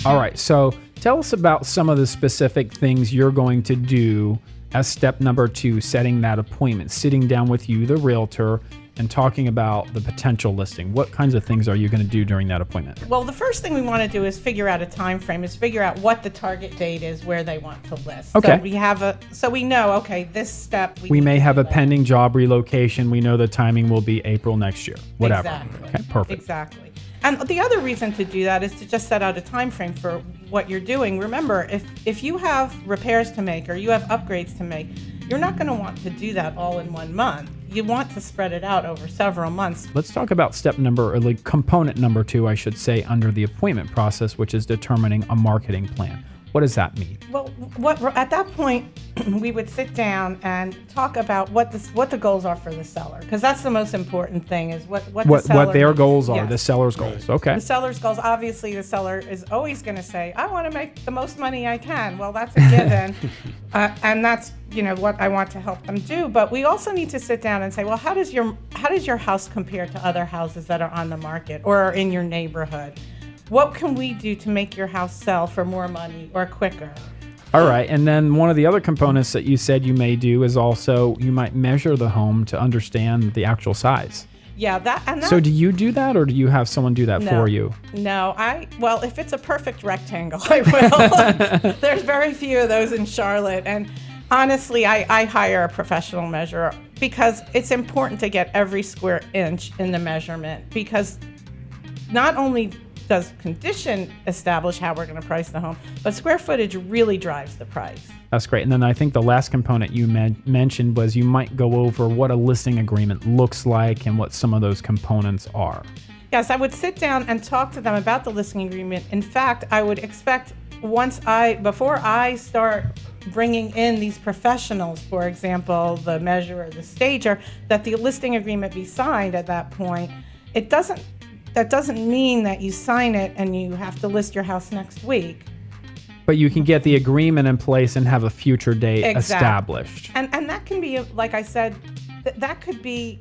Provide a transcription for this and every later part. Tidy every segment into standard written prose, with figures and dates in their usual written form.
All right, so tell us about some of the specific things you're going to do as step number 2, setting that appointment, sitting down with you, the realtor, and talking about the potential listing. What kinds of things are you going to do during that appointment? Well, the first thing we want to do is figure out a time frame, is figure out what the target date is where they want to list. Okay. So we know, okay, this step. We may have a pending job relocation. We know the timing will be April next year, whatever. Exactly. Okay, perfect. Exactly. And the other reason to do that is to just set out a time frame for what you're doing. Remember, if you have repairs to make or you have upgrades to make, you're not going to want to do that all in 1 month. You want to spread it out over several months. Let's talk about component number 2, I should say, under the appointment process, which is determining a marketing plan. What does that mean? Well, at that point, we would sit down and talk about what the goals are for the seller, because that's the most important thing, is what their goals are, Yes. the seller's goals. Okay. The seller's goals, obviously the seller is always going to say, I want to make the most money I can. Well, that's a given. And that's, what I want to help them do. But we also need to sit down and say, well, how does your house compare to other houses that are on the market or are in your neighborhood? What can we do to make your house sell for more money or quicker? All right. And then one of the other components that you said you may do is also you might measure the home to understand the actual size. Yeah, so do you do that, or do you have someone do that for you? No, well, if it's a perfect rectangle, I will. There's very few of those in Charlotte. And honestly, I hire a professional measurer because it's important to get every square inch in the measurement, because not only does condition establish how we're going to price the home, but square footage really drives the price. That's great. And then I think the last component you mentioned was you might go over what a listing agreement looks like and what some of those components are. Yes, I would sit down and talk to them about the listing agreement. In fact, I would expect before I start bringing in these professionals, for example, the measurer, the stager, that the listing agreement be signed at that point. That doesn't mean that you sign it and you have to list your house next week. But you can get the agreement in place and have a future date established. And that can be, like I said, that could be,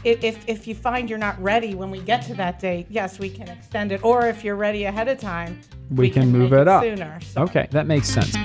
if you find you're not ready when we get to that date, yes, we can extend it. Or if you're ready ahead of time, we can move it up sooner. So. Okay, that makes sense.